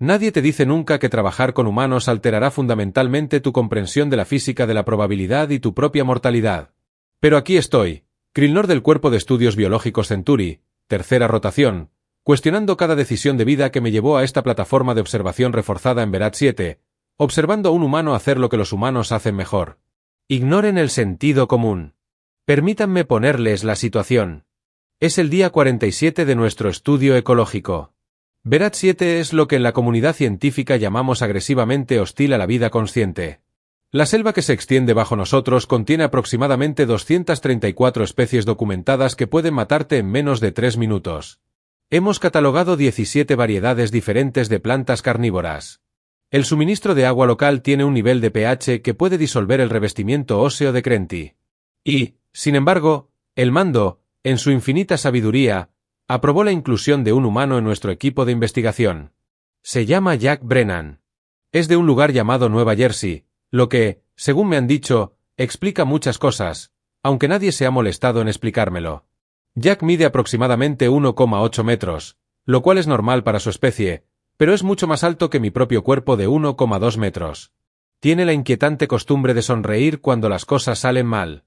Nadie te dice nunca que trabajar con humanos alterará fundamentalmente tu comprensión de la física de la probabilidad y tu propia mortalidad. Pero aquí estoy, Krilnor del Cuerpo de Estudios Biológicos Centuri, tercera rotación, cuestionando cada decisión de vida que me llevó a esta plataforma de observación reforzada en Verat 7, observando a un humano hacer lo que los humanos hacen mejor. Ignoren el sentido común. Permítanme ponerles la situación. Es el día 47 de nuestro estudio ecológico. Verat 7 es lo que en la comunidad científica llamamos agresivamente hostil a la vida consciente. La selva que se extiende bajo nosotros contiene aproximadamente 234 especies documentadas que pueden matarte en menos de 3 minutos. Hemos catalogado 17 variedades diferentes de plantas carnívoras. El suministro de agua local tiene un nivel de pH que puede disolver el revestimiento óseo de Crenti. Y, sin embargo, el mando, en su infinita sabiduría, aprobó la inclusión de un humano en nuestro equipo de investigación. Se llama Jack Brennan. Es de un lugar llamado Nueva Jersey, lo que, según me han dicho, explica muchas cosas, aunque nadie se ha molestado en explicármelo. Jack mide aproximadamente 1,8 metros, lo cual es normal para su especie, pero es mucho más alto que mi propio cuerpo de 1,2 metros. Tiene la inquietante costumbre de sonreír cuando las cosas salen mal.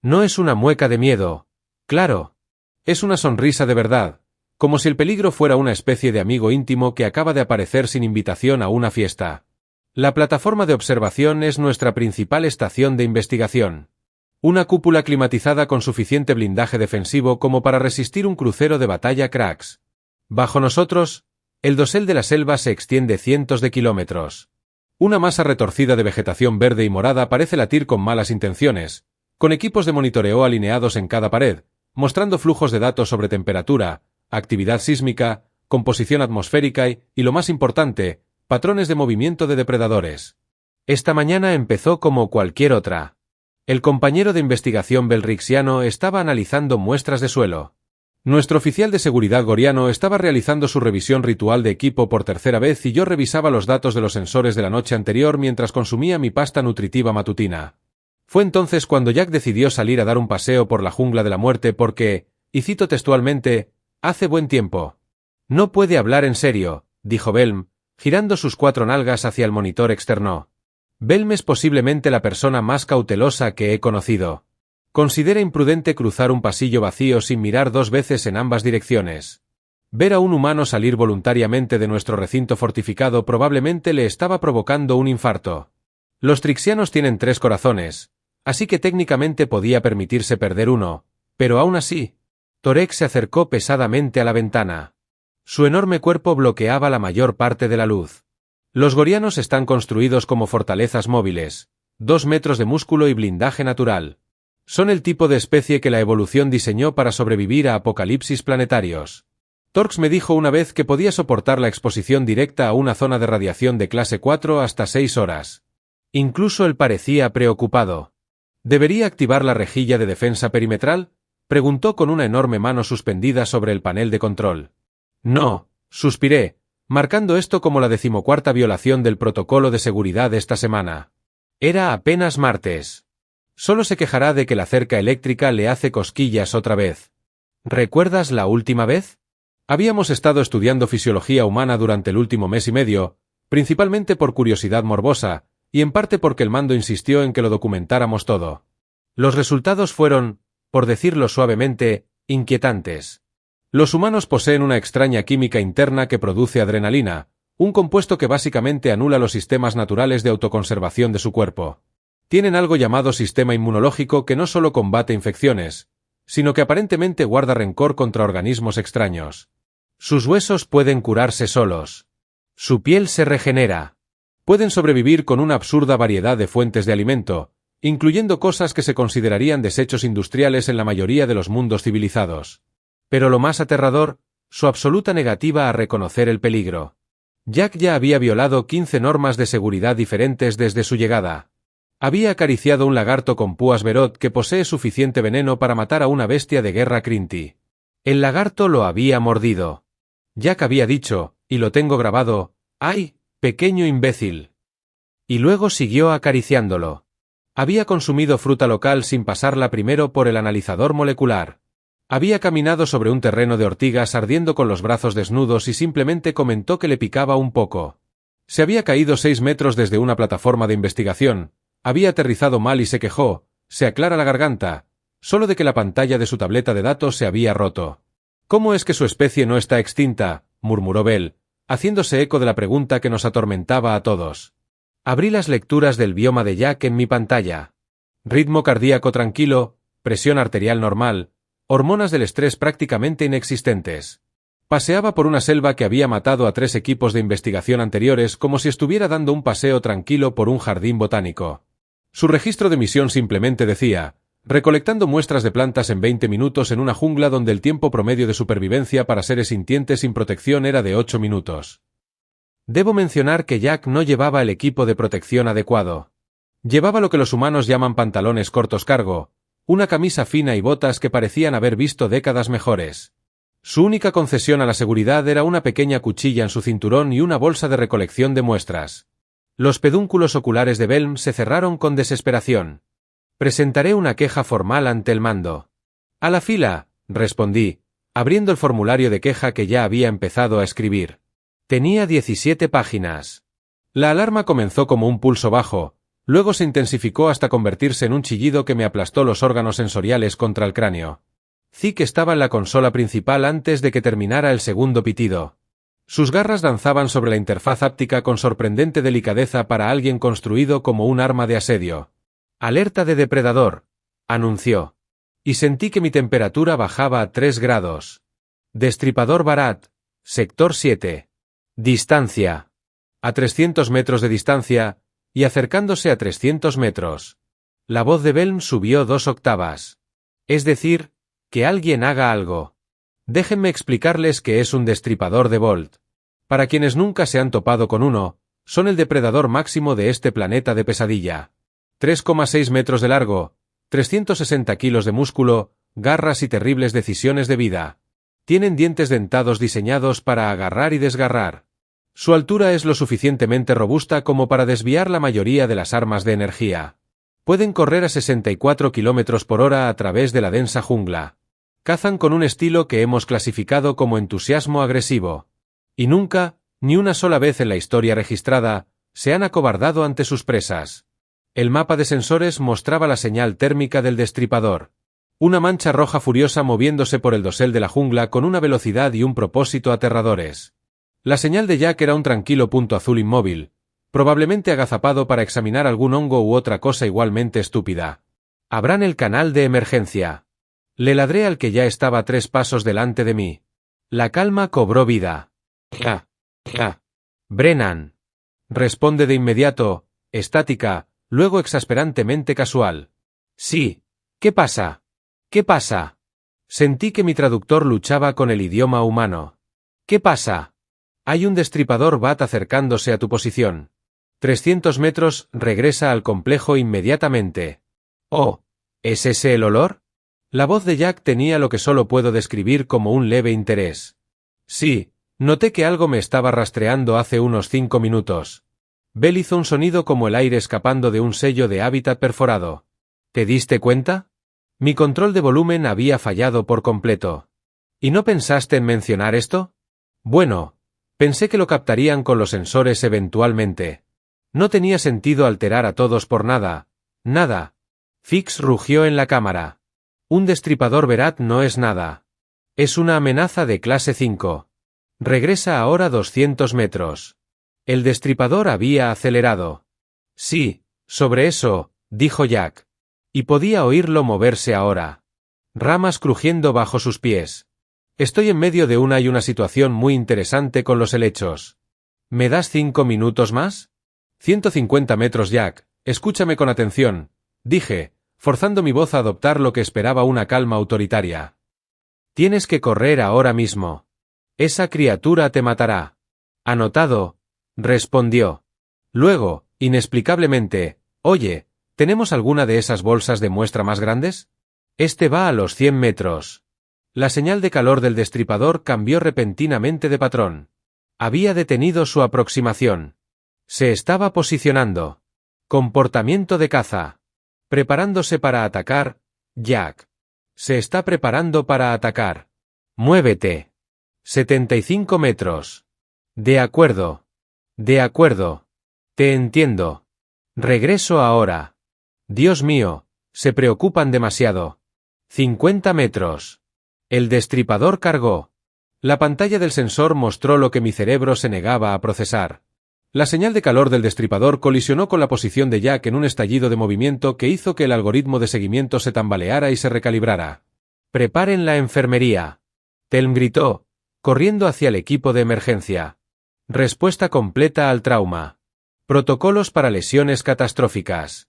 No es una mueca de miedo, claro. Es una sonrisa de verdad, como si el peligro fuera una especie de amigo íntimo que acaba de aparecer sin invitación a una fiesta. La plataforma de observación es nuestra principal estación de investigación. Una cúpula climatizada con suficiente blindaje defensivo como para resistir un crucero de batalla Cracks. Bajo nosotros, el dosel de la selva se extiende cientos de kilómetros. Una masa retorcida de vegetación verde y morada parece latir con malas intenciones, con equipos de monitoreo alineados en cada pared, mostrando flujos de datos sobre temperatura, actividad sísmica, composición atmosférica y, lo más importante, patrones de movimiento de depredadores. Esta mañana empezó como cualquier otra. El compañero de investigación belrixiano estaba analizando muestras de suelo. Nuestro oficial de seguridad goriano estaba realizando su revisión ritual de equipo por tercera vez y yo revisaba los datos de los sensores de la noche anterior mientras consumía mi pasta nutritiva matutina. Fue entonces cuando Jack decidió salir a dar un paseo por la jungla de la muerte porque, y cito textualmente, hace buen tiempo. No puede hablar en serio, dijo Belm, girando sus 4 nalgas hacia el monitor externo. Belm es posiblemente la persona más cautelosa que he conocido. Considera imprudente cruzar un pasillo vacío sin mirar 2 veces en ambas direcciones. Ver a un humano salir voluntariamente de nuestro recinto fortificado probablemente le estaba provocando un infarto. Los trixianos tienen 3 corazones, así que técnicamente podía permitirse perder uno, pero aún así, Torek se acercó pesadamente a la ventana. Su enorme cuerpo bloqueaba la mayor parte de la luz. Los gorianos están construidos como fortalezas móviles, 2 metros de músculo y blindaje natural. Son el tipo de especie que la evolución diseñó para sobrevivir a apocalipsis planetarios. Torx me dijo una vez que podía soportar la exposición directa a una zona de radiación de clase 4 hasta 6 horas. Incluso él parecía preocupado. ¿Debería activar la rejilla de defensa perimetral?, preguntó con una enorme mano suspendida sobre el panel de control. No, suspiré, marcando esto como la 14ª violación del protocolo de seguridad esta semana. Era apenas martes. Solo se quejará de que la cerca eléctrica le hace cosquillas otra vez. ¿Recuerdas la última vez? Habíamos estado estudiando fisiología humana durante el último mes y medio, principalmente por curiosidad morbosa, y en parte porque el mando insistió en que lo documentáramos todo. Los resultados fueron, por decirlo suavemente, inquietantes. Los humanos poseen una extraña química interna que produce adrenalina, un compuesto que básicamente anula los sistemas naturales de autoconservación de su cuerpo. Tienen algo llamado sistema inmunológico que no solo combate infecciones, sino que aparentemente guarda rencor contra organismos extraños. Sus huesos pueden curarse solos. Su piel se regenera. Pueden sobrevivir con una absurda variedad de fuentes de alimento, incluyendo cosas que se considerarían desechos industriales en la mayoría de los mundos civilizados. Pero lo más aterrador, su absoluta negativa a reconocer el peligro. Jack ya había violado 15 normas de seguridad diferentes desde su llegada. Había acariciado un lagarto con púas Verot que posee suficiente veneno para matar a una bestia de guerra Crinti. El lagarto lo había mordido. Jack había dicho, y lo tengo grabado, ¡ay, pequeño imbécil! Y luego siguió acariciándolo. Había consumido fruta local sin pasarla primero por el analizador molecular. Había caminado sobre un terreno de ortigas ardiendo con los brazos desnudos y simplemente comentó que le picaba un poco. Se había caído 6 metros desde una plataforma de investigación, había aterrizado mal y se quejó, se aclara la garganta, solo de que la pantalla de su tableta de datos se había roto. ¿Cómo es que su especie no está extinta?, murmuró Bell, haciéndose eco de la pregunta que nos atormentaba a todos. Abrí las lecturas del bioma de Jack en mi pantalla. Ritmo cardíaco tranquilo, presión arterial normal, hormonas del estrés prácticamente inexistentes. Paseaba por una selva que había matado a 3 equipos de investigación anteriores como si estuviera dando un paseo tranquilo por un jardín botánico. Su registro de misión simplemente decía, recolectando muestras de plantas en 20 minutos en una jungla donde el tiempo promedio de supervivencia para seres sintientes sin protección era de 8 minutos. Debo mencionar que Jack no llevaba el equipo de protección adecuado. Llevaba lo que los humanos llaman pantalones cortos cargo, una camisa fina y botas que parecían haber visto décadas mejores. Su única concesión a la seguridad era una pequeña cuchilla en su cinturón y una bolsa de recolección de muestras. Los pedúnculos oculares de Belm se cerraron con desesperación. Presentaré una queja formal ante el mando. A la fila, respondí, abriendo el formulario de queja que ya había empezado a escribir. Tenía 17 páginas. La alarma comenzó como un pulso bajo, luego se intensificó hasta convertirse en un chillido que me aplastó los órganos sensoriales contra el cráneo. Zick estaba en la consola principal antes de que terminara el segundo pitido. Sus garras danzaban sobre la interfaz áptica con sorprendente delicadeza para alguien construido como un arma de asedio. «Alerta de depredador», anunció. Y sentí que mi temperatura bajaba a 3 grados. «Destripador Barat, sector 7. Distancia. A 300 metros de distancia, y acercándose a 300 metros. La voz de Belm subió 2 octavas. Es decir, que alguien haga algo. Déjenme explicarles que es un destripador de Bolt. Para quienes nunca se han topado con uno, son el depredador máximo de este planeta de pesadilla. 3,6 metros de largo, 360 kilos de músculo, garras y terribles decisiones de vida. Tienen dientes dentados diseñados para agarrar y desgarrar. Su altura es lo suficientemente robusta como para desviar la mayoría de las armas de energía. Pueden correr a 64 km por hora a través de la densa jungla. Cazan con un estilo que hemos clasificado como entusiasmo agresivo. Y nunca, ni una sola vez en la historia registrada, se han acobardado ante sus presas. El mapa de sensores mostraba la señal térmica del destripador. Una mancha roja furiosa moviéndose por el dosel de la jungla con una velocidad y un propósito aterradores. La señal de Jack era un tranquilo punto azul inmóvil, probablemente agazapado para examinar algún hongo u otra cosa igualmente estúpida. Abran el canal de emergencia. Le ladré al que ya estaba 3 pasos delante de mí. La calma cobró vida. Ja. Brennan. Responde de inmediato, estática, luego exasperantemente casual. Sí. ¿Qué pasa? ¿Qué pasa? Sentí que mi traductor luchaba con el idioma humano. ¿Qué pasa? Hay un destripador Bat acercándose a tu posición. 300 metros, regresa al complejo inmediatamente. Oh, ¿es ese el olor? La voz de Jack tenía lo que solo puedo describir como un leve interés. Sí, noté que algo me estaba rastreando hace unos 5 minutos. Bell hizo un sonido como el aire escapando de un sello de hábitat perforado. ¿Te diste cuenta? Mi control de volumen había fallado por completo. ¿Y no pensaste en mencionar esto? Bueno, pensé que lo captarían con los sensores eventualmente. No tenía sentido alterar a todos por nada. Nada. Fix rugió en la cámara. Un destripador Barat no es nada. Es una amenaza de clase 5. Regresa ahora 200 metros. El destripador había acelerado. Sí, sobre eso, dijo Jack. Y podía oírlo moverse ahora. Ramas crujiendo bajo sus pies. Estoy en medio de una situación muy interesante con los helechos. ¿Me das 5 minutos más? 150 metros, Jack, escúchame con atención, dije, forzando mi voz a adoptar lo que esperaba una calma autoritaria. Tienes que correr ahora mismo. Esa criatura te matará. Anotado, respondió. Luego, inexplicablemente, oye, ¿tenemos alguna de esas bolsas de muestra más grandes? Este va a los 100 metros. La señal de calor del destripador cambió repentinamente de patrón. Había detenido su aproximación. Se estaba posicionando. Comportamiento de caza. Preparándose para atacar, Jack. Se está preparando para atacar. Muévete. 75 metros. De acuerdo. De acuerdo. Te entiendo. Regreso ahora. Dios mío, se preocupan demasiado. 50 metros. El destripador cargó. La pantalla del sensor mostró lo que mi cerebro se negaba a procesar. La señal de calor del destripador colisionó con la posición de Jack en un estallido de movimiento que hizo que el algoritmo de seguimiento se tambaleara y se recalibrara. «Preparen la enfermería», Telm gritó, corriendo hacia el equipo de emergencia. Respuesta completa al trauma. Protocolos para lesiones catastróficas.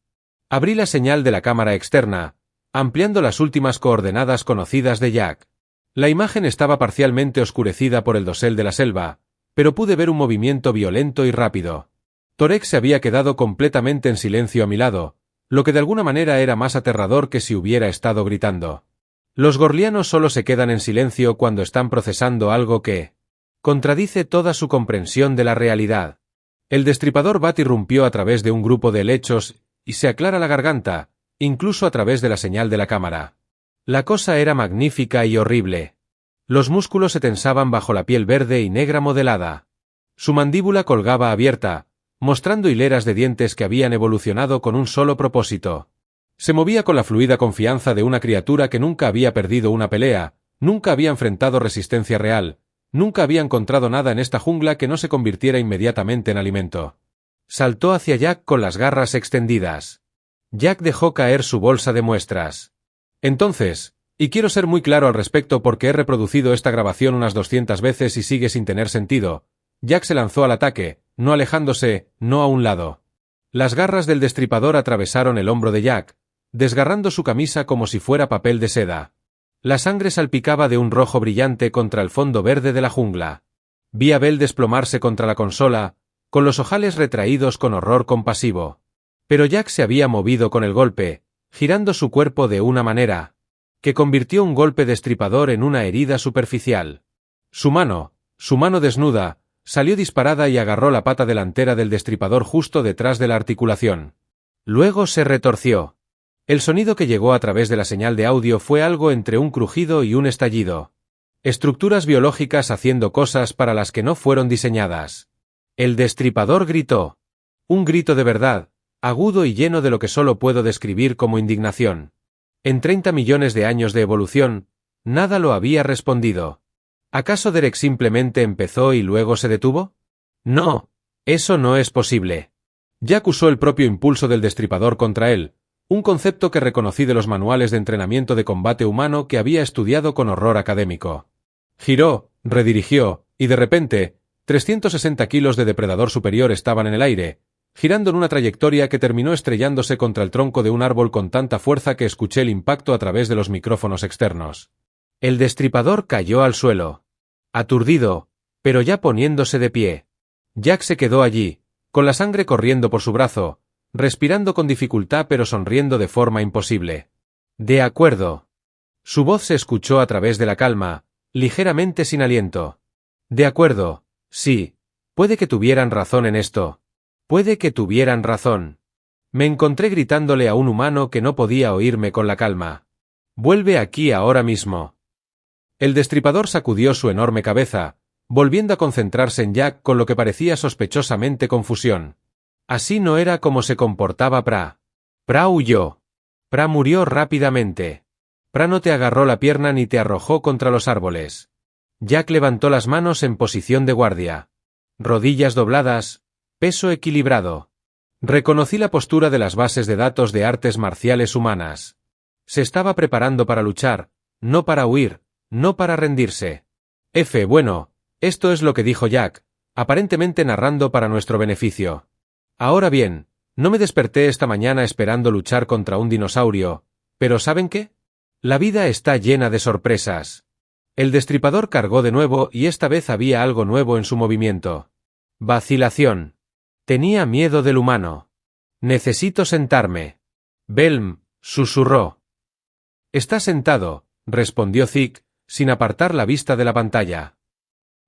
Abrí la señal de la cámara externa, ampliando las últimas coordenadas conocidas de Jack. La imagen estaba parcialmente oscurecida por el dosel de la selva, pero pude ver un movimiento violento y rápido. Torek se había quedado completamente en silencio a mi lado, lo que de alguna manera era más aterrador que si hubiera estado gritando. Los gorlianos solo se quedan en silencio cuando están procesando algo que contradice toda su comprensión de la realidad. El destripador Bat irrumpió a través de un grupo de helechos y se aclara la garganta, incluso a través de la señal de la cámara. La cosa era magnífica y horrible. Los músculos se tensaban bajo la piel verde y negra modelada. Su mandíbula colgaba abierta, mostrando hileras de dientes que habían evolucionado con un solo propósito. Se movía con la fluida confianza de una criatura que nunca había perdido una pelea, nunca había enfrentado resistencia real, nunca había encontrado nada en esta jungla que no se convirtiera inmediatamente en alimento. Saltó hacia Jack con las garras extendidas. Jack dejó caer su bolsa de muestras. Entonces, y quiero ser muy claro al respecto porque he reproducido esta grabación unas 200 veces y sigue sin tener sentido, Jack se lanzó al ataque, no alejándose, no a un lado. Las garras del destripador atravesaron el hombro de Jack, desgarrando su camisa como si fuera papel de seda. La sangre salpicaba de un rojo brillante contra el fondo verde de la jungla. Vi a Bell desplomarse contra la consola, con los ojales retraídos con horror compasivo. Pero Jack se había movido con el golpe, girando su cuerpo de una manera que convirtió un golpe destripador en una herida superficial. Su mano desnuda, salió disparada y agarró la pata delantera del destripador justo detrás de la articulación. Luego se retorció. El sonido que llegó a través de la señal de audio fue algo entre un crujido y un estallido. Estructuras biológicas haciendo cosas para las que no fueron diseñadas. El destripador gritó. Un grito de verdad, agudo y lleno de lo que solo puedo describir como indignación. En 30 millones de años de evolución, nada lo había respondido. ¿Acaso Derek simplemente empezó y luego se detuvo? No, eso no es posible. Jack usó el propio impulso del destripador contra él, un concepto que reconocí de los manuales de entrenamiento de combate humano que había estudiado con horror académico. Giró, redirigió, y de repente, 360 kilos de depredador superior estaban en el aire, girando en una trayectoria que terminó estrellándose contra el tronco de un árbol con tanta fuerza que escuché el impacto a través de los micrófonos externos. El destripador cayó al suelo. Aturdido, pero ya poniéndose de pie. Jack se quedó allí, con la sangre corriendo por su brazo, respirando con dificultad pero sonriendo de forma imposible. De acuerdo. Su voz se escuchó a través de la calma, ligeramente sin aliento. De acuerdo, sí, puede que tuvieran razón en esto. Puede que tuvieran razón. Me encontré gritándole a un humano que no podía oírme con la calma. Vuelve aquí ahora mismo. El destripador sacudió su enorme cabeza, volviendo a concentrarse en Jack con lo que parecía sospechosamente confusión. Así no era como se comportaba Pra. Pra huyó. Pra murió rápidamente. Pra no te agarró la pierna ni te arrojó contra los árboles. Jack levantó las manos en posición de guardia. Rodillas dobladas, peso equilibrado. Reconocí la postura de las bases de datos de artes marciales humanas. Se estaba preparando para luchar, no para huir, no para rendirse. Bueno, esto es lo que dijo Jack, aparentemente narrando para nuestro beneficio. Ahora bien, no me desperté esta mañana esperando luchar contra un dinosaurio, pero ¿saben qué? La vida está llena de sorpresas. El destripador cargó de nuevo y esta vez había algo nuevo en su movimiento. Vacilación. Tenía miedo del humano. Necesito sentarme. Belm, susurró. Está sentado, respondió Zick, sin apartar la vista de la pantalla.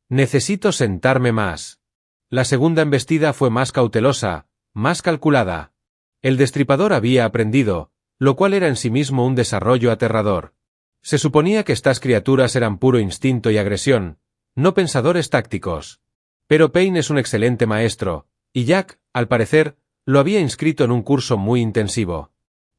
Necesito sentarme más. La segunda embestida fue más cautelosa, más calculada. El destripador había aprendido, lo cual era en sí mismo un desarrollo aterrador. Se suponía que estas criaturas eran puro instinto y agresión, no pensadores tácticos. Pero Payne es un excelente maestro, y Jack, al parecer, lo había inscrito en un curso muy intensivo.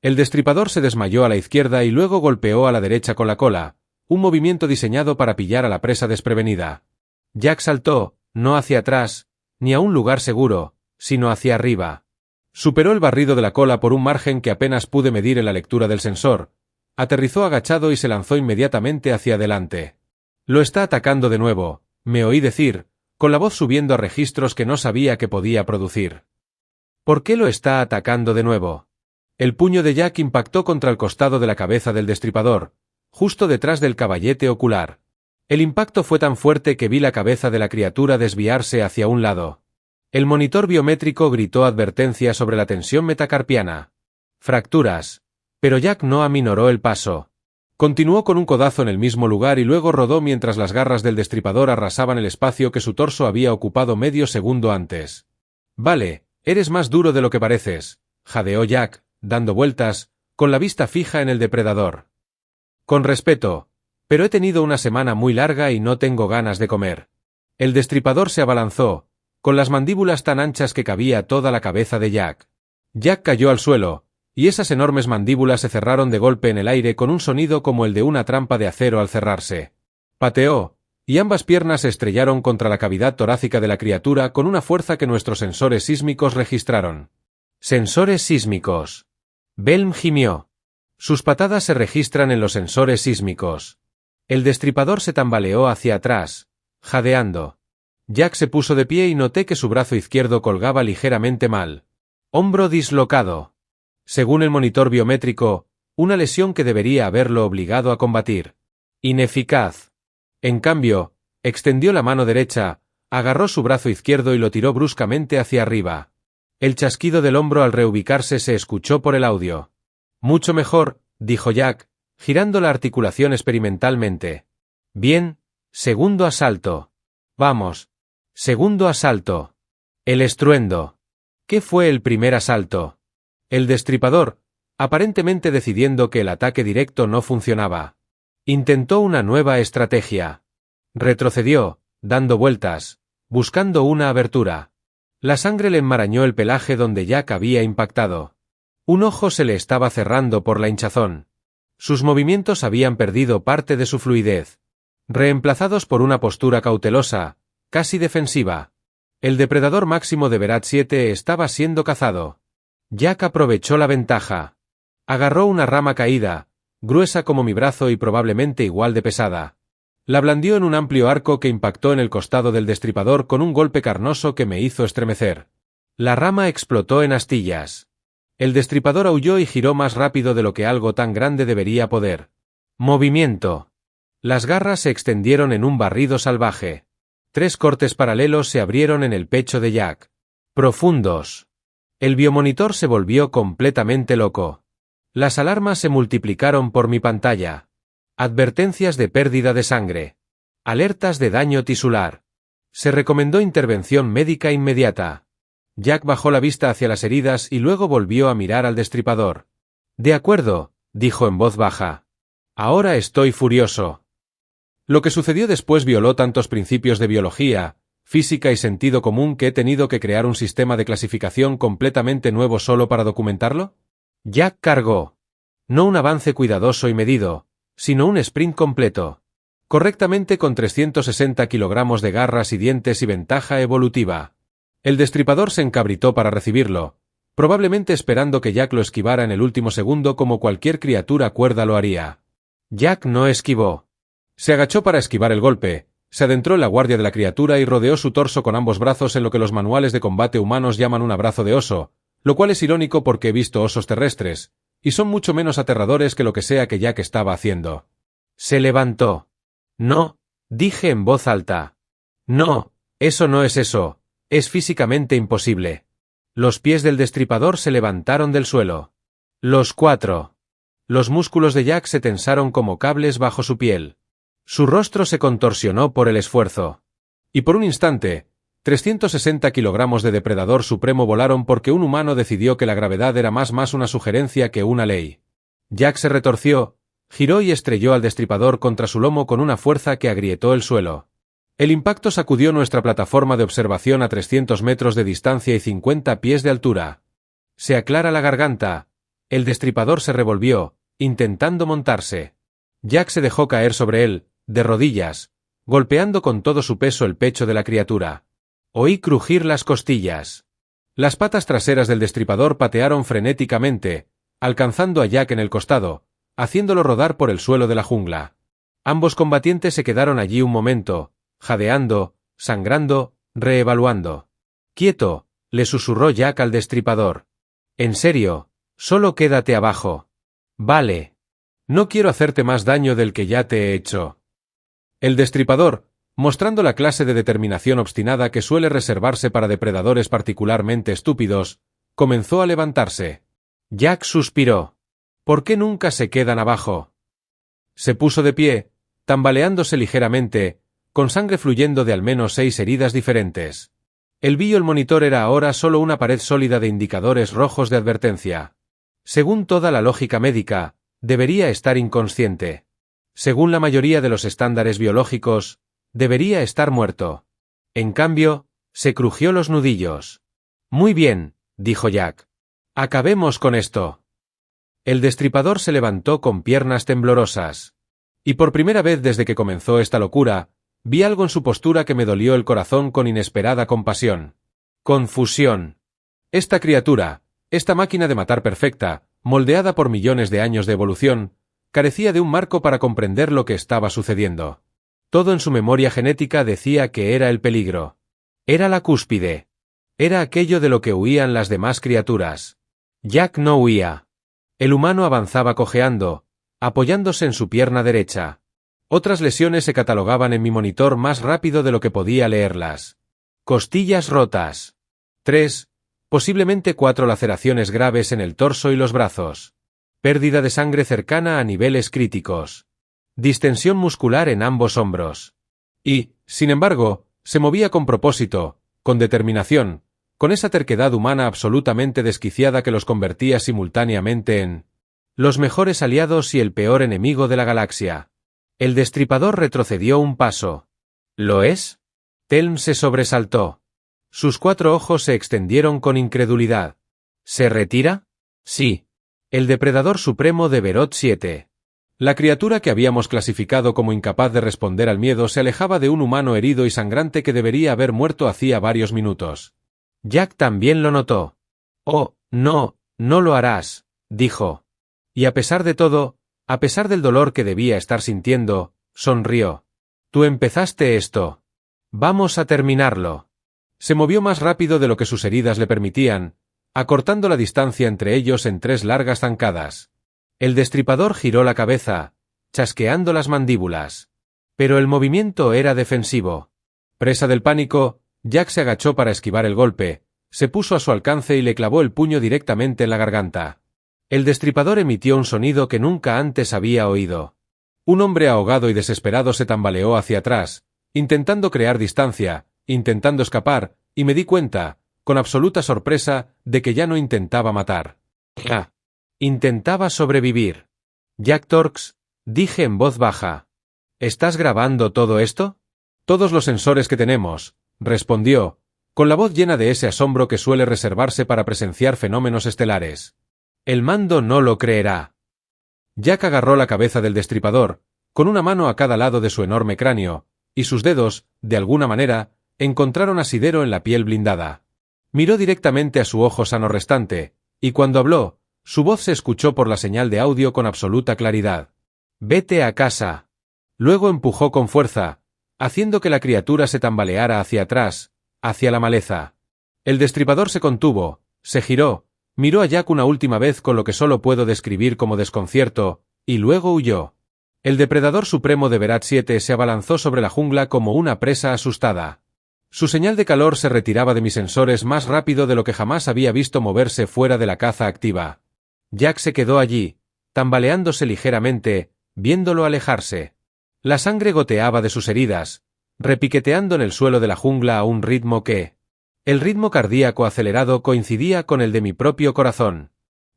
El destripador se desmayó a la izquierda y luego golpeó a la derecha con la cola, un movimiento diseñado para pillar a la presa desprevenida. Jack saltó, no hacia atrás, ni a un lugar seguro, sino hacia arriba. Superó el barrido de la cola por un margen que apenas pude medir en la lectura del sensor, aterrizó agachado y se lanzó inmediatamente hacia adelante. Lo está atacando de nuevo, me oí decir, con la voz subiendo a registros que no sabía que podía producir. ¿Por qué lo está atacando de nuevo? El puño de Jack impactó contra el costado de la cabeza del destripador, justo detrás del caballete ocular. El impacto fue tan fuerte que vi la cabeza de la criatura desviarse hacia un lado. El monitor biométrico gritó advertencia sobre la tensión metacarpiana. Fracturas. Pero Jack no aminoró el paso. Continuó con un codazo en el mismo lugar y luego rodó mientras las garras del destripador arrasaban el espacio que su torso había ocupado medio segundo antes. Vale, eres más duro de lo que pareces, jadeó Jack, dando vueltas, con la vista fija en el depredador. Con respeto, pero he tenido una semana muy larga y no tengo ganas de comer. El destripador se abalanzó, con las mandíbulas tan anchas que cabía toda la cabeza de Jack. Jack cayó al suelo, y esas enormes mandíbulas se cerraron de golpe en el aire con un sonido como el de una trampa de acero al cerrarse. Pateó, y ambas piernas se estrellaron contra la cavidad torácica de la criatura con una fuerza que nuestros sensores sísmicos registraron. Sensores sísmicos. Belm gimió. Sus patadas se registran en los sensores sísmicos. El destripador se tambaleó hacia atrás, jadeando. Jack se puso de pie y noté que su brazo izquierdo colgaba ligeramente mal. Hombro dislocado. Según el monitor biométrico, una lesión que debería haberlo obligado a combatir. Ineficaz. En cambio, extendió la mano derecha, agarró su brazo izquierdo y lo tiró bruscamente hacia arriba. El chasquido del hombro al reubicarse se escuchó por el audio. Mucho mejor, dijo Jack, girando la articulación experimentalmente. Bien, segundo asalto. Vamos. Segundo asalto. El estruendo. ¿Qué fue el primer asalto? El destripador, aparentemente decidiendo que el ataque directo no funcionaba. Intentó una nueva estrategia. Retrocedió, dando vueltas, buscando una abertura. La sangre le enmarañó el pelaje donde Jack había impactado. Un ojo se le estaba cerrando por la hinchazón. Sus movimientos habían perdido parte de su fluidez, reemplazados por una postura cautelosa, casi defensiva. El depredador máximo de Verat 7 estaba siendo cazado. Jack aprovechó la ventaja. Agarró una rama caída, gruesa como mi brazo y probablemente igual de pesada. La blandió en un amplio arco que impactó en el costado del destripador con un golpe carnoso que me hizo estremecer. La rama explotó en astillas. El destripador aulló y giró más rápido de lo que algo tan grande debería poder. Movimiento. Las garras se extendieron en un barrido salvaje. 3 cortes paralelos se abrieron en el pecho de Jack. Profundos. El biomonitor se volvió completamente loco. Las alarmas se multiplicaron por mi pantalla. Advertencias de pérdida de sangre. Alertas de daño tisular. Se recomendó intervención médica inmediata. Jack bajó la vista hacia las heridas y luego volvió a mirar al destripador. De acuerdo, dijo en voz baja. Ahora estoy furioso. Lo que sucedió después violó tantos principios de biología, física y sentido común que he tenido que crear un sistema de clasificación completamente nuevo solo para documentarlo. Jack cargó. No un avance cuidadoso y medido, sino un sprint completo. Correctamente con 360 kilogramos de garras y dientes y ventaja evolutiva. El destripador se encabritó para recibirlo, probablemente esperando que Jack lo esquivara en el último segundo como cualquier criatura cuerda lo haría. Jack no esquivó. Se agachó para esquivar el golpe, se adentró en la guardia de la criatura y rodeó su torso con ambos brazos en lo que los manuales de combate humanos llaman un abrazo de oso, lo cual es irónico porque he visto osos terrestres, y son mucho menos aterradores que lo que sea que Jack estaba haciendo. Se levantó. No, dije en voz alta. No, eso no es eso, es físicamente imposible. Los pies del destripador se levantaron del suelo. Los 4. Los músculos de Jack se tensaron como cables bajo su piel. Su rostro se contorsionó por el esfuerzo. Y por un instante, 360 kilogramos de depredador supremo volaron porque un humano decidió que la gravedad era más una sugerencia que una ley. Jack se retorció, giró y estrelló al destripador contra su lomo con una fuerza que agrietó el suelo. El impacto sacudió nuestra plataforma de observación a 300 metros de distancia y 50 pies de altura. Se aclara la garganta. El destripador se revolvió, intentando montarse. Jack se dejó caer sobre él, de rodillas, golpeando con todo su peso el pecho de la criatura. Oí crujir las costillas. Las patas traseras del destripador patearon frenéticamente, alcanzando a Jack en el costado, haciéndolo rodar por el suelo de la jungla. Ambos combatientes se quedaron allí un momento, jadeando, sangrando, reevaluando. «Quieto», le susurró Jack al destripador. «En serio, solo quédate abajo». «Vale. No quiero hacerte más daño del que ya te he hecho». El destripador, mostrando la clase de determinación obstinada que suele reservarse para depredadores particularmente estúpidos, comenzó a levantarse. Jack suspiró. «¿Por qué nunca se quedan abajo?» Se puso de pie, tambaleándose ligeramente, con sangre fluyendo de al menos 6 heridas diferentes. El monitor era ahora solo una pared sólida de indicadores rojos de advertencia. Según toda la lógica médica, debería estar inconsciente. Según la mayoría de los estándares biológicos, debería estar muerto. En cambio, se crujió los nudillos. «Muy bien», dijo Jack. «Acabemos con esto». El destripador se levantó con piernas temblorosas. Y por primera vez desde que comenzó esta locura, vi algo en su postura que me dolió el corazón con inesperada compasión. Confusión. Esta criatura, esta máquina de matar perfecta, moldeada por millones de años de evolución, carecía de un marco para comprender lo que estaba sucediendo. Todo en su memoria genética decía que era el peligro. Era la cúspide. Era aquello de lo que huían las demás criaturas. Jack no huía. El humano avanzaba cojeando, apoyándose en su pierna derecha. Otras lesiones se catalogaban en mi monitor más rápido de lo que podía leerlas. Costillas rotas. 3, posiblemente 4 laceraciones graves en el torso y los brazos. Pérdida de sangre cercana a niveles críticos. Distensión muscular en ambos hombros. Y, sin embargo, se movía con propósito, con determinación, con esa terquedad humana absolutamente desquiciada que los convertía simultáneamente en los mejores aliados y el peor enemigo de la galaxia. El destripador retrocedió un paso. ¿Lo es? Telm se sobresaltó. Sus 4 ojos se extendieron con incredulidad. ¿Se retira? Sí. El depredador supremo de Berot 7. La criatura que habíamos clasificado como incapaz de responder al miedo se alejaba de un humano herido y sangrante que debería haber muerto hacía varios minutos. Jack también lo notó. «Oh, no, no lo harás», dijo. Y a pesar de todo, a pesar del dolor que debía estar sintiendo, sonrió. «Tú empezaste esto. Vamos a terminarlo». Se movió más rápido de lo que sus heridas le permitían, acortando la distancia entre ellos en 3 largas zancadas. El destripador giró la cabeza, chasqueando las mandíbulas. Pero el movimiento era defensivo. Presa del pánico, Jack se agachó para esquivar el golpe, se puso a su alcance y le clavó el puño directamente en la garganta. El destripador emitió un sonido que nunca antes había oído. Un hombre ahogado y desesperado se tambaleó hacia atrás, intentando crear distancia, intentando escapar, y me di cuenta, con absoluta sorpresa, de que ya no intentaba matar. Intentaba sobrevivir. «Jack Torx», dije en voz baja. «¿Estás grabando todo esto?» «Todos los sensores que tenemos», respondió, con la voz llena de ese asombro que suele reservarse para presenciar fenómenos estelares. «El mando no lo creerá». Jack agarró la cabeza del destripador, con una mano a cada lado de su enorme cráneo, y sus dedos, de alguna manera, encontraron asidero en la piel blindada. Miró directamente a su ojo sano restante, y cuando habló, su voz se escuchó por la señal de audio con absoluta claridad. «Vete a casa». Luego empujó con fuerza, haciendo que la criatura se tambaleara hacia atrás, hacia la maleza. El destripador se contuvo, se giró, miró a Jack una última vez con lo que solo puedo describir como desconcierto, y luego huyó. El depredador supremo de Berat 7 se abalanzó sobre la jungla como una presa asustada. Su señal de calor se retiraba de mis sensores más rápido de lo que jamás había visto moverse fuera de la caza activa. Jack se quedó allí, tambaleándose ligeramente, viéndolo alejarse. La sangre goteaba de sus heridas, repiqueteando en el suelo de la jungla a un ritmo que... El ritmo cardíaco acelerado coincidía con el de mi propio corazón.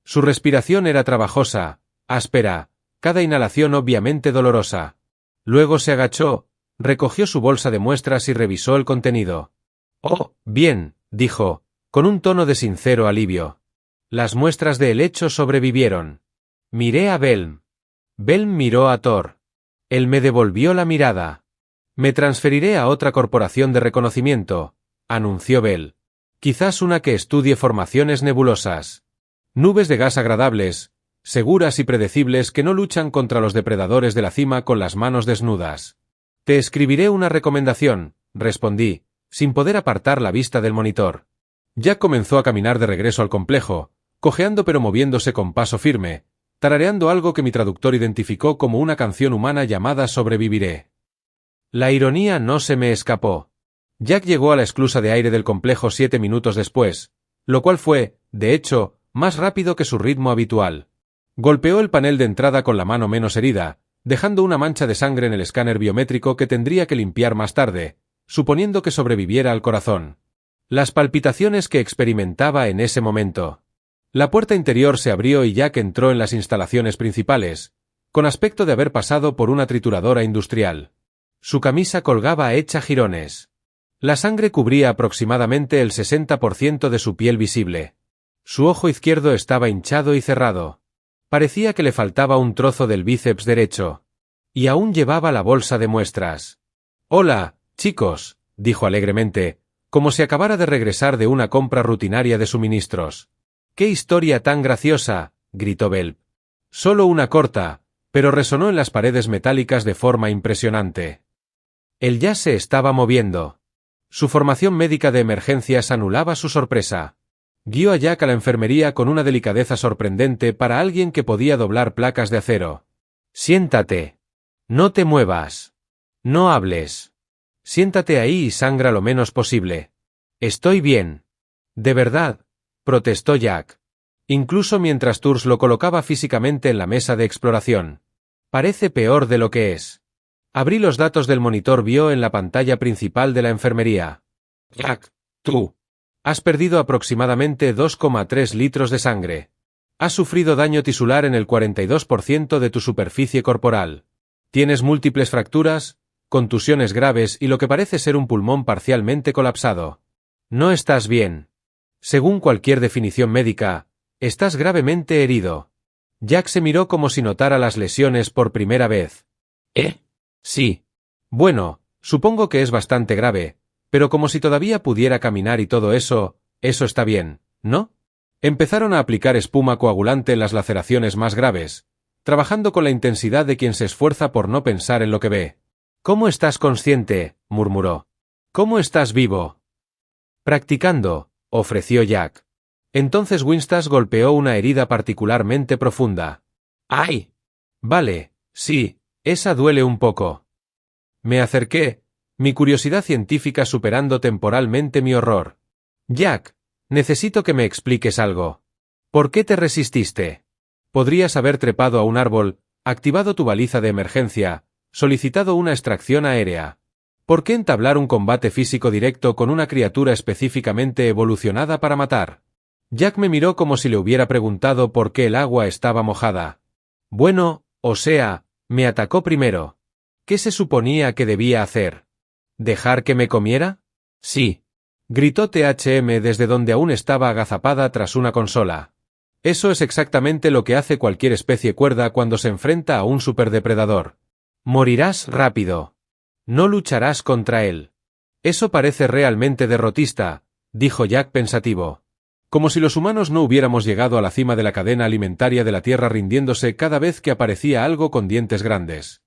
Su respiración era trabajosa, áspera, cada inhalación obviamente dolorosa. Luego se agachó, Recogió su bolsa de muestras y revisó el contenido. «Oh, bien», dijo, con un tono de sincero alivio. Las muestras de helecho sobrevivieron. Miré a Belm. Belm miró a Thor. Él me devolvió la mirada. «Me transferiré a otra corporación de reconocimiento», anunció Bell. «Quizás una que estudie formaciones nebulosas. Nubes de gas agradables, seguras y predecibles que no luchan contra los depredadores de la cima con las manos desnudas». «Te escribiré una recomendación», respondí, sin poder apartar la vista del monitor. Jack comenzó a caminar de regreso al complejo, cojeando pero moviéndose con paso firme, tarareando algo que mi traductor identificó como una canción humana llamada Sobreviviré. La ironía no se me escapó. Jack llegó a la esclusa de aire del complejo 7 minutos después, lo cual fue, de hecho, más rápido que su ritmo habitual. Golpeó el panel de entrada con la mano menos herida, dejando una mancha de sangre en el escáner biométrico que tendría que limpiar más tarde, suponiendo que sobreviviera al corazón. Las palpitaciones que experimentaba en ese momento. La puerta interior se abrió y Jack entró en las instalaciones principales, con aspecto de haber pasado por una trituradora industrial. Su camisa colgaba hecha jirones. La sangre cubría aproximadamente el 60% de su piel visible. Su ojo izquierdo estaba hinchado y cerrado. Parecía que le faltaba un trozo del bíceps derecho. Y aún llevaba la bolsa de muestras. «Hola, chicos», dijo alegremente, como si acabara de regresar de una compra rutinaria de suministros. «¡Qué historia tan graciosa!», gritó Bell. Solo una corta, pero resonó en las paredes metálicas de forma impresionante. El jazz se estaba moviendo. Su formación médica de emergencias anulaba su sorpresa. Guió a Jack a la enfermería con una delicadeza sorprendente para alguien que podía doblar placas de acero. «Siéntate. No te muevas. No hables. Siéntate ahí y sangra lo menos posible. Estoy bien». «De verdad», protestó Jack. Incluso mientras Turs lo colocaba físicamente en la mesa de exploración. «Parece peor de lo que es». Abrí los datos del monitor. Vio en la pantalla principal de la enfermería. «Jack, tú. Has perdido aproximadamente 2,3 litros de sangre. Has sufrido daño tisular en el 42% de tu superficie corporal. Tienes múltiples fracturas, contusiones graves y lo que parece ser un pulmón parcialmente colapsado. No estás bien. Según cualquier definición médica, estás gravemente herido». Jack se miró como si notara las lesiones por primera vez. Sí. Bueno, supongo que es bastante grave, pero como si todavía pudiera caminar y todo eso está bien, ¿no? Empezaron a aplicar espuma coagulante en las laceraciones más graves, trabajando con la intensidad de quien se esfuerza por no pensar en lo que ve. «¿Cómo estás consciente?», murmuró. «¿Cómo estás vivo?» «Practicando», ofreció Jack. Entonces Winstas golpeó una herida particularmente profunda. «¡Ay! Vale, sí, esa duele un poco». Me acerqué, mi curiosidad científica superando temporalmente mi horror. «Jack, necesito que me expliques algo. ¿Por qué te resististe? Podrías haber trepado a un árbol, activado tu baliza de emergencia, solicitado una extracción aérea. ¿Por qué entablar un combate físico directo con una criatura específicamente evolucionada para matar?» Jack me miró como si le hubiera preguntado por qué el agua estaba mojada. «Bueno, o sea, me atacó primero. ¿Qué se suponía que debía hacer? ¿Dejar que me comiera?» «Sí», gritó THM desde donde aún estaba agazapada tras una consola. «Eso es exactamente lo que hace cualquier especie cuerda cuando se enfrenta a un superdepredador. Morirás rápido. No lucharás contra él». «Eso parece realmente derrotista», dijo Jack pensativo. Como si los humanos no hubiéramos llegado a la cima de la cadena alimentaria de la Tierra rindiéndose cada vez que aparecía algo con dientes grandes.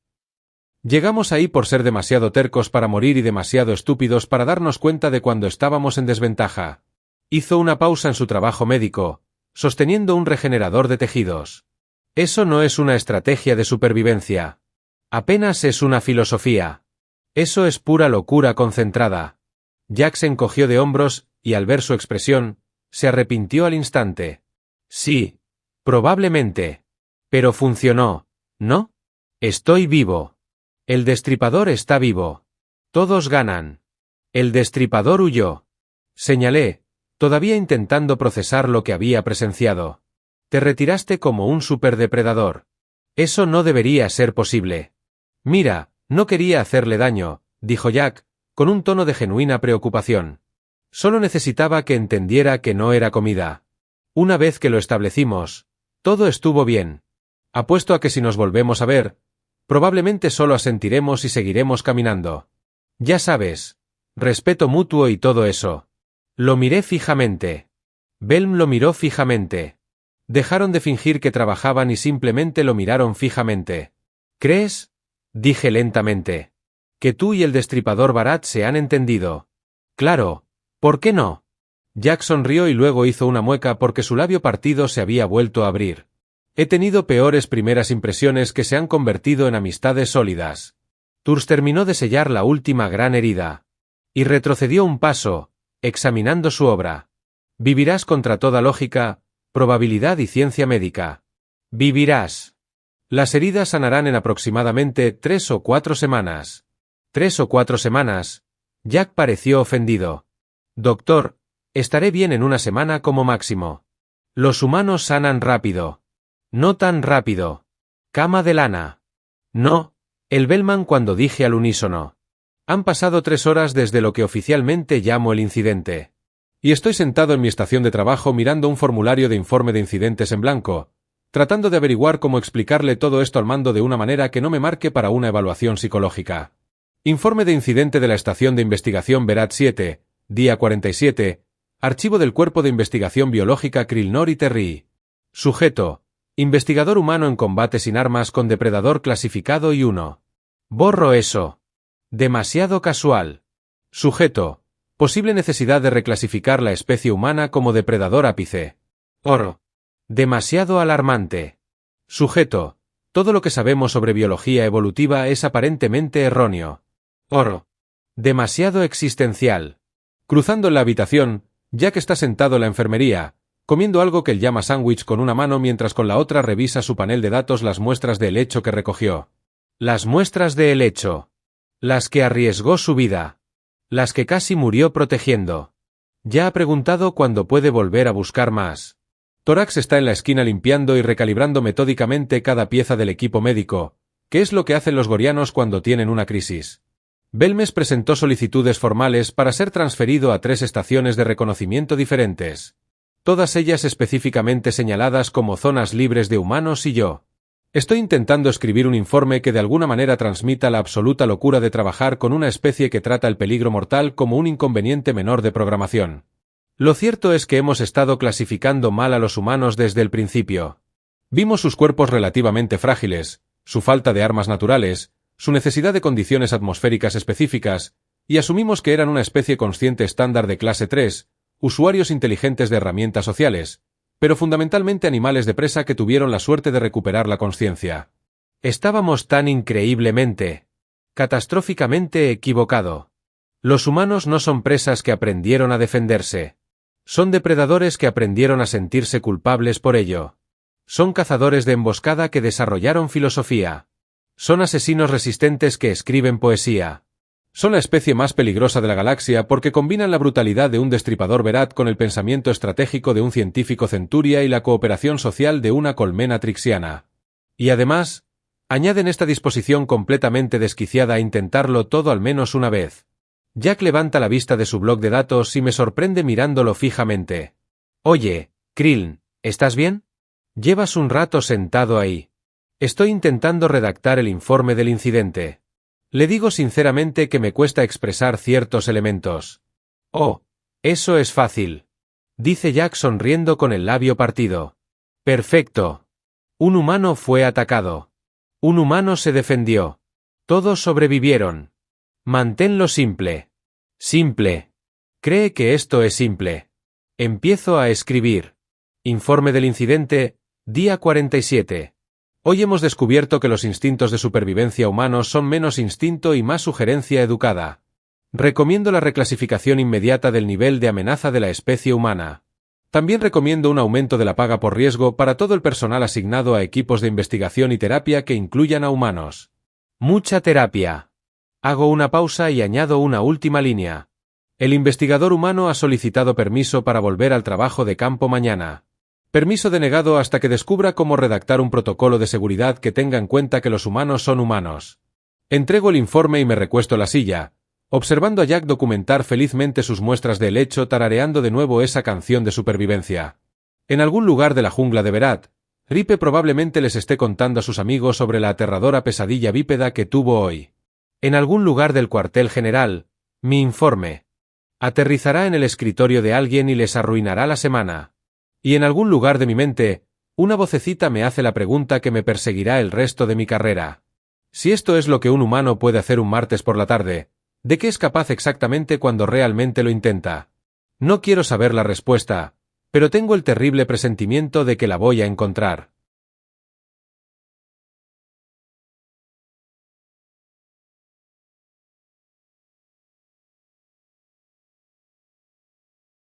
Llegamos ahí por ser demasiado tercos para morir y demasiado estúpidos para darnos cuenta de cuando estábamos en desventaja. Hizo una pausa en su trabajo médico, sosteniendo un regenerador de tejidos. «Eso no es una estrategia de supervivencia. Apenas es una filosofía. Eso es pura locura concentrada». Jack se encogió de hombros y al ver su expresión, se arrepintió al instante. «Sí, probablemente. Pero funcionó, ¿no? Estoy vivo. El destripador está vivo. Todos ganan. El destripador huyó». Señalé, todavía intentando procesar lo que había presenciado. «Te retiraste como un superdepredador. Eso no debería ser posible. Mira, No quería hacerle daño, dijo Jack, con un tono de genuina preocupación. Solo necesitaba que entendiera que no era comida. Una vez que lo establecimos, todo estuvo bien. Apuesto a que si nos volvemos a ver, probablemente solo asentiremos y seguiremos caminando. Ya sabes, respeto mutuo y todo eso. Lo miré fijamente. Belm lo miró fijamente. Dejaron de fingir que trabajaban y simplemente lo miraron fijamente. ¿Crees? Dije lentamente. Que tú y el destripador Barat se han entendido. Claro, ¿por qué no? Jack sonrió y luego hizo una mueca porque su labio partido se había vuelto a abrir. He tenido peores primeras impresiones que se han convertido en amistades sólidas. Turs terminó de sellar la última gran herida. Y retrocedió un paso, examinando su obra. Vivirás contra toda lógica, probabilidad y ciencia médica. Vivirás. Las heridas sanarán en aproximadamente 3 o 4 semanas. 3 o 4 semanas. Jack pareció ofendido. Doctor, estaré bien en una semana como máximo. Los humanos sanan rápido. No tan rápido. Cama de lana. No, el Bellman cuando dije al unísono. Han pasado 3 horas desde lo que oficialmente llamo el incidente. Y estoy sentado en mi estación de trabajo mirando un formulario de informe de incidentes en blanco, tratando de averiguar cómo explicarle todo esto al mando de una manera que no me marque para una evaluación psicológica. Informe de incidente de la estación de investigación Berat 7, día 47, archivo del Cuerpo de Investigación Biológica Krylnor y Terry. Sujeto, investigador humano en combate sin armas con depredador clasificado y 1. Borro eso. Demasiado casual. Sujeto, posible necesidad de reclasificar la especie humana como depredador ápice. Oro. Demasiado alarmante. Sujeto, todo lo que sabemos sobre biología evolutiva es aparentemente erróneo. Oro. Demasiado existencial. Cruzando en la habitación, Jack está sentado en la enfermería, comiendo algo que él llama sándwich con una mano mientras con la otra revisa su panel de datos las muestras de helecho que recogió. Las muestras de helecho. Las que arriesgó su vida. Las que casi murió protegiendo. Ya ha preguntado cuándo puede volver a buscar más. Torax está en la esquina limpiando y recalibrando metódicamente cada pieza del equipo médico, que es lo que hacen los gorianos cuando tienen una crisis. Belmes presentó solicitudes formales para ser transferido a 3 estaciones de reconocimiento diferentes. Todas ellas específicamente señaladas como zonas libres de humanos y yo. Estoy intentando escribir un informe que de alguna manera transmita la absoluta locura de trabajar con una especie que trata el peligro mortal como un inconveniente menor de programación. Lo cierto es que hemos estado clasificando mal a los humanos desde el principio. Vimos sus cuerpos relativamente frágiles, su falta de armas naturales, su necesidad de condiciones atmosféricas específicas, y asumimos que eran una especie consciente estándar de clase 3, usuarios inteligentes de herramientas sociales, pero fundamentalmente animales de presa que tuvieron la suerte de recuperar la consciencia. Estábamos tan increíblemente, catastróficamente equivocado. Los humanos no son presas que aprendieron a defenderse. Son depredadores que aprendieron a sentirse culpables por ello. Son cazadores de emboscada que desarrollaron filosofía. Son asesinos resistentes que escriben poesía. Son la especie más peligrosa de la galaxia porque combinan la brutalidad de un destripador Berat con el pensamiento estratégico de un científico Centuria y la cooperación social de una colmena trixiana. Y además, añaden esta disposición completamente desquiciada a intentarlo todo al menos una vez. Jack levanta la vista de su bloc de datos y me sorprende mirándolo fijamente. Oye, Krilln, ¿estás bien? Llevas un rato sentado ahí. Estoy intentando redactar el informe del incidente. Le digo sinceramente que me cuesta expresar ciertos elementos. Oh, eso es fácil. Dice Jack sonriendo con el labio partido. Perfecto. Un humano fue atacado. Un humano se defendió. Todos sobrevivieron. Manténlo simple. Simple. Cree que esto es simple. Empiezo a escribir. Informe del incidente, día 47. Hoy hemos descubierto que los instintos de supervivencia humanos son menos instinto y más sugerencia educada. Recomiendo la reclasificación inmediata del nivel de amenaza de la especie humana. También recomiendo un aumento de la paga por riesgo para todo el personal asignado a equipos de investigación y terapia que incluyan a humanos. Mucha terapia. Hago una pausa y añado una última línea. El investigador humano ha solicitado permiso para volver al trabajo de campo mañana. Permiso denegado hasta que descubra cómo redactar un protocolo de seguridad que tenga en cuenta que los humanos son humanos. Entrego el informe y me recuesto en la silla, observando a Jack documentar felizmente sus muestras de helecho, tarareando de nuevo esa canción de supervivencia. En algún lugar de la jungla de Berat, Ripe probablemente les esté contando a sus amigos sobre la aterradora pesadilla bípeda que tuvo hoy. En algún lugar del cuartel general, mi informe aterrizará en el escritorio de alguien y les arruinará la semana. Y en algún lugar de mi mente, una vocecita me hace la pregunta que me perseguirá el resto de mi carrera. Si esto es lo que un humano puede hacer un martes por la tarde, ¿de qué es capaz exactamente cuando realmente lo intenta? No quiero saber la respuesta, pero tengo el terrible presentimiento de que la voy a encontrar.